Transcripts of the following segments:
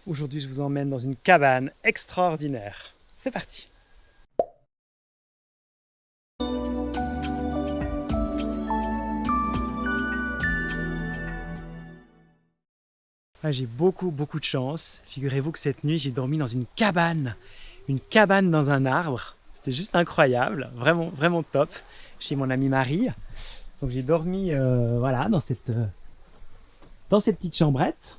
Aujourd'hui, je vous emmène dans une cabane extraordinaire. C'est parti! J'ai beaucoup de chance. Figurez-vous que cette nuit, j'ai dormi dans une cabane dans un arbre. C'était juste incroyable, vraiment top, chez mon amie Marie. Donc j'ai dormi voilà, dans cette petite chambrette.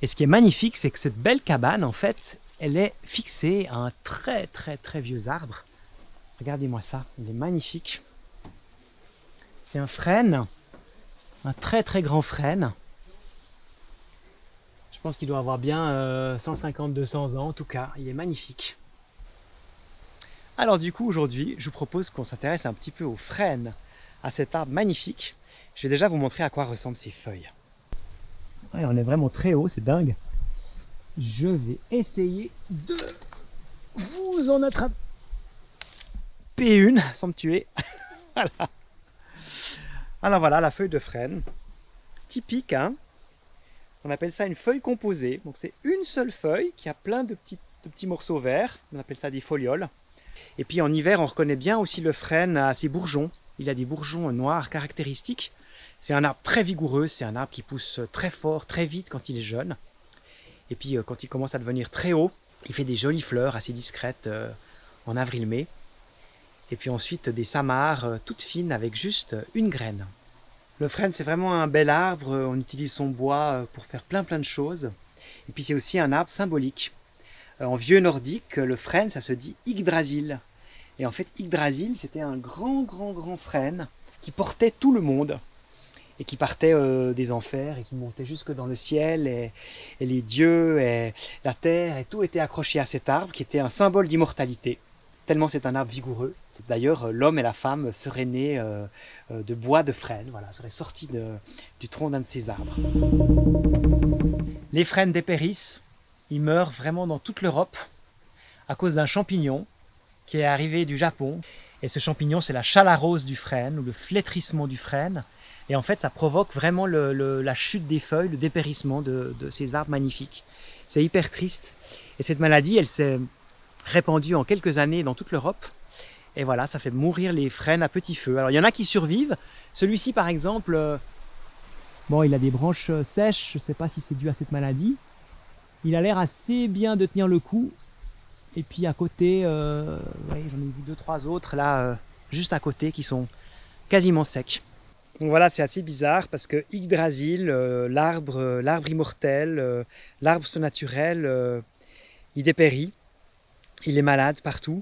Et ce qui est magnifique, c'est que cette belle cabane, en fait, elle est fixée à un très vieux arbre. Regardez-moi ça, il est magnifique. C'est un frêne, un très grand frêne. Je pense qu'il doit avoir bien 150-200 ans, en tout cas, il est magnifique. Alors du coup, aujourd'hui, je vous propose qu'on s'intéresse un petit peu aux frênes, à cet arbre magnifique. Je vais déjà vous montrer à quoi ressemblent ses feuilles. Ouais, on est vraiment très haut, c'est dingue. Je vais essayer de vous en attraper une sans me tuer. Voilà. Alors voilà la feuille de frêne. Typique, hein. On appelle ça une feuille composée. Donc c'est une seule feuille qui a plein de petits morceaux verts. On appelle ça des folioles. Et puis en hiver, on reconnaît bien aussi le frêne à ses bourgeons. Il a des bourgeons noirs caractéristiques. C'est un arbre très vigoureux, c'est un arbre qui pousse très fort, très vite quand il est jeune. Et puis quand il commence à devenir très haut, il fait des jolies fleurs assez discrètes en avril-mai. Et puis ensuite des samarres toutes fines avec juste une graine. Le frêne, c'est vraiment un bel arbre, on utilise son bois pour faire plein de choses. Et puis c'est aussi un arbre symbolique. En vieux nordique, le frêne, ça se dit Yggdrasil. Et en fait, Yggdrasil, c'était un grand frêne qui portait tout le monde. Et qui partait des enfers et qui montait jusque dans le ciel. Et les dieux et la terre, et tout était accroché à cet arbre qui était un symbole d'immortalité. Tellement c'est un arbre vigoureux. D'ailleurs, l'homme et la femme seraient nés de bois de frêne, voilà, seraient sortis du tronc d'un de ces arbres. Les frênes dépérissent, ils meurent vraiment dans toute l'Europe à cause d'un champignon qui est arrivé du Japon. Et ce champignon, c'est la chalarose du frêne, ou le flétrissement du frêne. Et en fait, ça provoque vraiment la chute des feuilles, le dépérissement de ces arbres magnifiques. C'est hyper triste. Et cette maladie, elle s'est répandue en quelques années dans toute l'Europe. Et voilà, ça fait mourir les frênes à petit feu. Alors, il y en a qui survivent. Celui-ci, par exemple, bon, il a des branches sèches. Je ne sais pas si c'est dû à cette maladie. Il a l'air assez bien de tenir le coup. Et puis à côté, ouais, j'en ai vu 2-3 autres là, juste à côté, qui sont quasiment secs. Donc voilà, c'est assez bizarre parce que Yggdrasil, l'arbre immortel, l'arbre surnaturel, il dépérit, il est malade partout.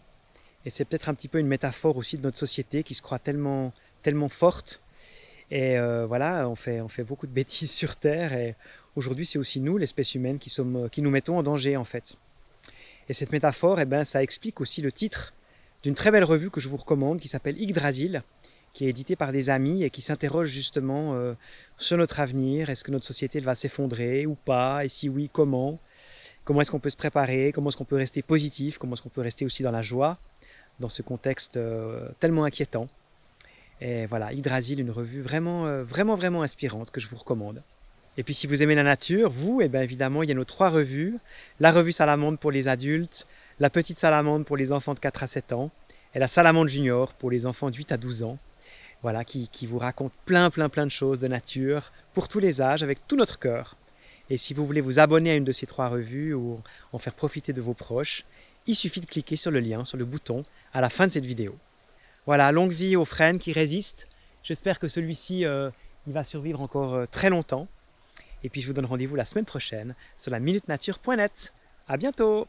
Et c'est peut-être un petit peu une métaphore aussi de notre société qui se croit tellement forte. Et voilà, on fait beaucoup de bêtises sur Terre. Et aujourd'hui, c'est aussi nous, l'espèce humaine, qui nous mettons en danger en fait. Et cette métaphore, eh ben, ça explique aussi le titre d'une très belle revue que je vous recommande qui s'appelle Yggdrasil, qui est éditée par des amis et qui s'interroge justement sur notre avenir. Est-ce que notre société va s'effondrer ou pas? Et si oui, comment? Comment est-ce qu'on peut se préparer? Comment est-ce qu'on peut rester positif? Comment est-ce qu'on peut rester aussi dans la joie dans ce contexte tellement inquiétant? Et voilà, Yggdrasil, une revue vraiment inspirante que je vous recommande. Et puis si vous aimez la nature, vous, eh bien évidemment, il y a nos 3 revues. La revue Salamandre pour les adultes, la petite Salamandre pour les enfants de 4 à 7 ans, et la Salamandre Junior pour les enfants de 8 à 12 ans. Voilà, qui vous raconte plein de choses de nature, pour tous les âges, avec tout notre cœur. Et si vous voulez vous abonner à une de ces 3 revues, ou en faire profiter de vos proches, il suffit de cliquer sur le lien, sur le bouton, à la fin de cette vidéo. Voilà, longue vie aux frênes qui résistent. J'espère que celui-ci, il va survivre encore très longtemps. Et puis je vous donne rendez-vous la semaine prochaine sur la minutenature.net. À bientôt!